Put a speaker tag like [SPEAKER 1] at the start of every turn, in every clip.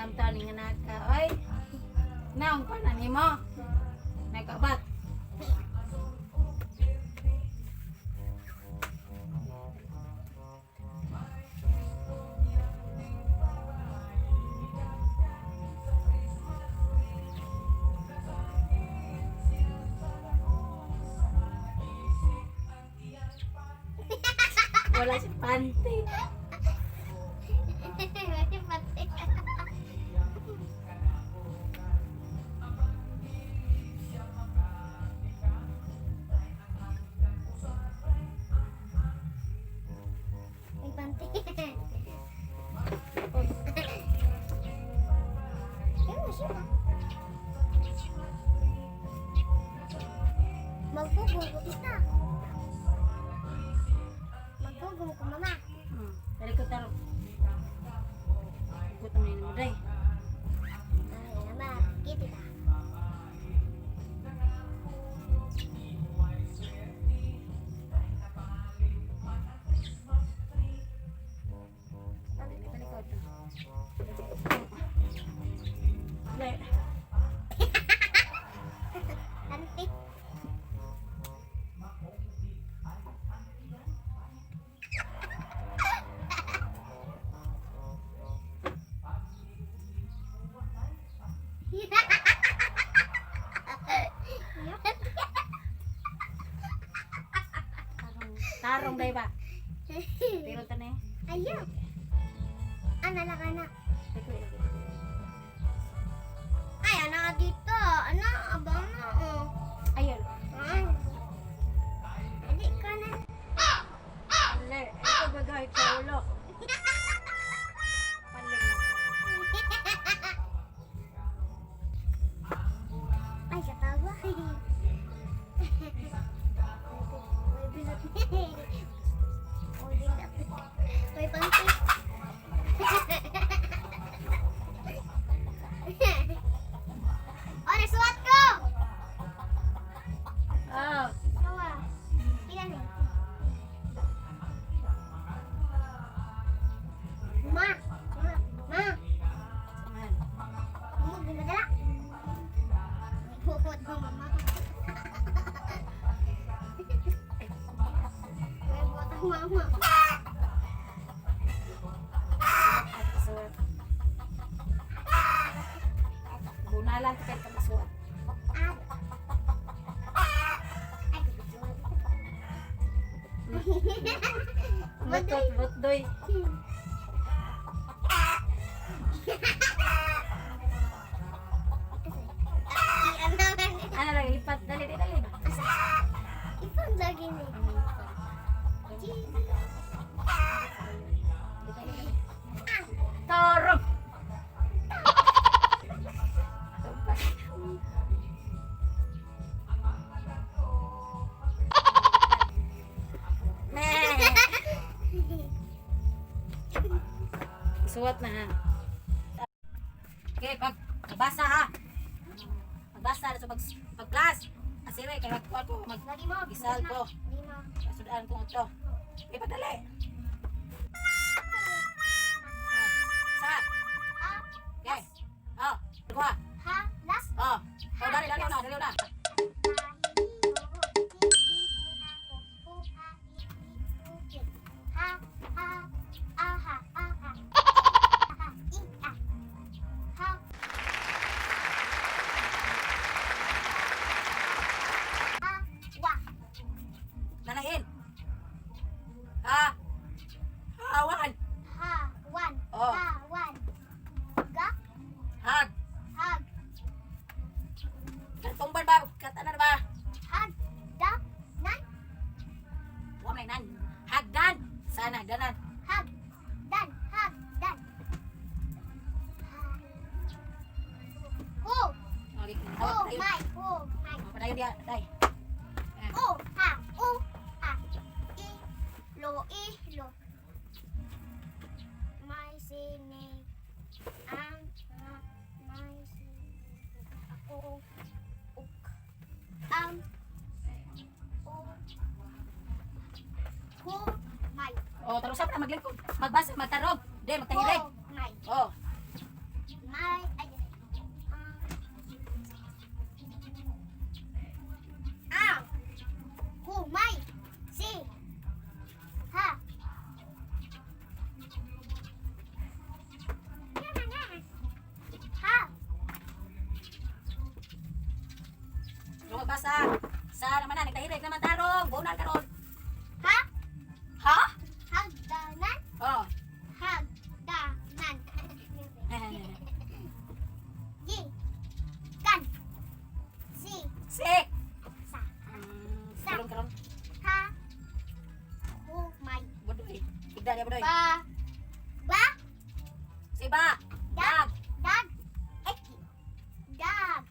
[SPEAKER 1] Namta ni nga naka. Oy. Naong pa na nimo. Nakabat. Wala si panty.
[SPEAKER 2] Magpupugod na. Magpugod ko mama.
[SPEAKER 1] Dari ko taro. Gutom na mo day.
[SPEAKER 2] Ay, mama, kita ka.
[SPEAKER 1] Dali.
[SPEAKER 2] Nanti.
[SPEAKER 1] Tarong day ba? Pero tanay.
[SPEAKER 2] Ayaw. Anak anak. Ay, anak dito. Anak, abang na. Oh.
[SPEAKER 1] Ayun.
[SPEAKER 2] Ay. Adik ka na.
[SPEAKER 1] Dali. Ito bagay sa ulo. Paling.
[SPEAKER 2] Ay, katawa. May bilat. Oh, di dapat. May panty. Oh, nasuot ko!
[SPEAKER 1] Oh.
[SPEAKER 2] Sawa. Ilan eh? Ma! Ma! Ma!
[SPEAKER 1] Samahan.
[SPEAKER 2] Mo, binadala. May hukot mo, mama. May botang mama.
[SPEAKER 1] Suot. Bunalan ka kay masuot.
[SPEAKER 2] Ah. Ay, bisuot.
[SPEAKER 1] Butot, butdoy. Ano lang, lipat. Dali, dali, dali.
[SPEAKER 2] Ipang lagi ni.
[SPEAKER 1] Tarong! Suot na ha. Okay, pagbasa ha. Pagbasa na sa pag-class. Asire, kaya magkuhan ko,
[SPEAKER 2] Lagi mo.
[SPEAKER 1] mag-gisal ko.
[SPEAKER 2] Lagi mo.
[SPEAKER 1] Kasudaan ko ito. Ipadali. Sa.
[SPEAKER 2] Ha?
[SPEAKER 1] Okay. Oh, dua.
[SPEAKER 2] Ha? Last?
[SPEAKER 1] Oh. Oh, dali, dali na, dali na.
[SPEAKER 2] Ha? Ha? Aha, aha. Ika. Ha? Ha? Wa.
[SPEAKER 1] Nanahin. Ha. Hawan.
[SPEAKER 2] Ha? Wan.
[SPEAKER 1] Oh.
[SPEAKER 2] Ha? Wan. Ga?
[SPEAKER 1] Hag.
[SPEAKER 2] Hag.
[SPEAKER 1] Katungban ba? Katanan ba?
[SPEAKER 2] Hag. Da. Nan.
[SPEAKER 1] Wamay nan. Hagdan. Sana, hagdanan.
[SPEAKER 2] Hag. Dan. Hag. Dan. Hu.
[SPEAKER 1] Okay,
[SPEAKER 2] Hu.
[SPEAKER 1] padayon.
[SPEAKER 2] May. Hu. May.
[SPEAKER 1] Padayon dia, day.
[SPEAKER 2] U. Ha. U. Ha. I. Lo. I. Lo. May sinig. Ang. May sinig. Ako. Uk. Ang. U. Hu. May.
[SPEAKER 1] Oh, terus sa maglingkod. Magbasa, magtarog. Di, magtahirig.
[SPEAKER 2] Hu. May.
[SPEAKER 1] Oh.
[SPEAKER 2] Ma.
[SPEAKER 1] basa. Sa naman na, nagtahirig naman tarong. Bunal karon.
[SPEAKER 2] Ha?
[SPEAKER 1] Ha?
[SPEAKER 2] Hagdanan?
[SPEAKER 1] Oh.
[SPEAKER 2] Hagdanan. Gi. Kan. Si.
[SPEAKER 1] Sik.
[SPEAKER 2] Sa.
[SPEAKER 1] Karon karon.
[SPEAKER 2] Ha. Humay.
[SPEAKER 1] Budoy. Igda niya budoy.
[SPEAKER 2] Ba. Ba.
[SPEAKER 1] Siba. Dag.
[SPEAKER 2] Dag. Eki. Dag.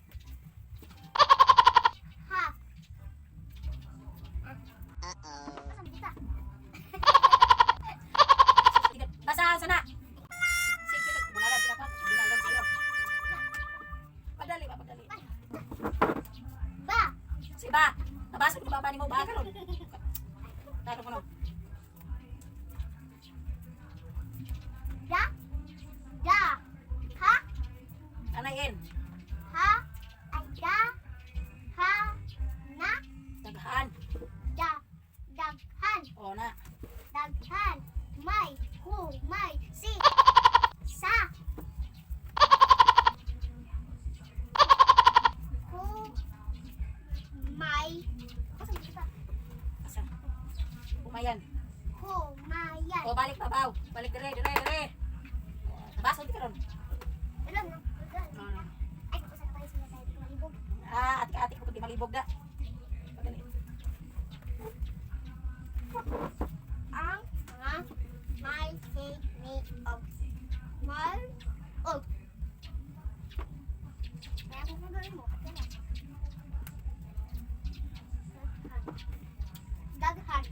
[SPEAKER 2] Ha. Masam kita.
[SPEAKER 1] Basa sana. Sige, bunalan sila pa. Bunalan sila. Padali ba, padali.
[SPEAKER 2] Ba.
[SPEAKER 1] Siba. Nabasa ko baba ni mo ba karon. Tarong ano.
[SPEAKER 2] Da. Da. Ha.
[SPEAKER 1] Anayin.
[SPEAKER 2] Ha. Ay da. Ha. Na.
[SPEAKER 1] Daghan.
[SPEAKER 2] Da. Daghan.
[SPEAKER 1] O na.
[SPEAKER 2] Daghan. May. Hu. May. Si. Sa. Hu. May. Masam kita.
[SPEAKER 1] Asa. Umayan.
[SPEAKER 2] Humayan.
[SPEAKER 1] O balik babaw. Balik dire, dire, dire. Nabasa di karon.
[SPEAKER 2] Alam mo,
[SPEAKER 1] No, no.
[SPEAKER 2] ay, kung saan tayo sila tayo malibog.
[SPEAKER 1] Ati-ati ko di malibog da. Padali.
[SPEAKER 2] Ang may ni og mal og. Kaya kung gagawin mo, kaya. Daghan.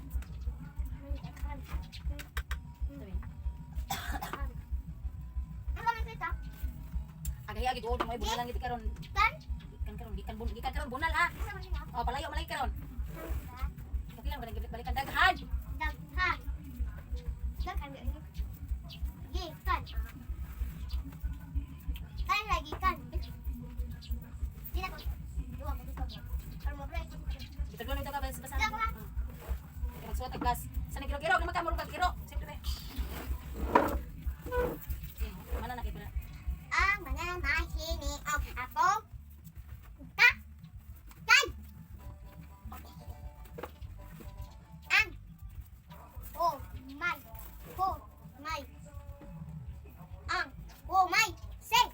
[SPEAKER 2] Daghan.
[SPEAKER 1] Sabi.
[SPEAKER 2] Daghan. Ang kami kita?
[SPEAKER 1] Agay-agay do mo bunalan gid karon.
[SPEAKER 2] Kan?
[SPEAKER 1] Gikan karon bunal ha.
[SPEAKER 2] Isa man nila.
[SPEAKER 1] O palayo malay karon.
[SPEAKER 2] Daghan.
[SPEAKER 1] Okay lang balikan daghan.
[SPEAKER 2] Daghan. Daghan. Gikan. Kan lagi kan. Sila ko. Dua mo dito. Kalau mo break.
[SPEAKER 1] Kita dulu ito ka basa basa.
[SPEAKER 2] Daghan.
[SPEAKER 1] Magsuot ang gas. Sana kiro-kiro naman ka murag kiro. Siyempre. Mana na kay pala.
[SPEAKER 2] Ang mga mahini og ako. Ta. Tay. Ang. Oh my. Oh my. Ang. Oh my. Say.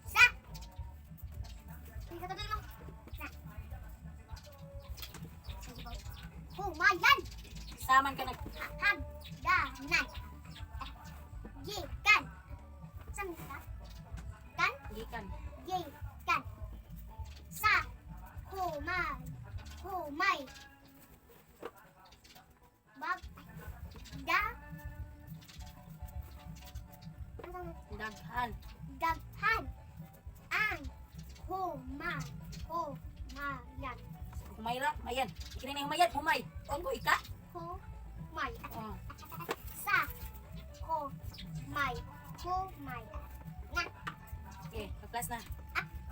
[SPEAKER 2] Sa. Hindi ka tagal mo. Sa. Humayan.
[SPEAKER 1] Saman ka nag
[SPEAKER 2] Hagdanan. Gikan. Saan ka? Kan?
[SPEAKER 1] gikan.
[SPEAKER 2] Gikan. Sa. Humay. Humay. Bag. Da. Ano tawag?
[SPEAKER 1] Daghan.
[SPEAKER 2] Daghan. Ang. Humay. Humayan.
[SPEAKER 1] Humayra, mayan. Kini na humayan, humay. Onggo ika.
[SPEAKER 2] Humay.
[SPEAKER 1] Oh.
[SPEAKER 2] Sa. Humay. Humay. Na.
[SPEAKER 1] Okay, class na.
[SPEAKER 2] Ah.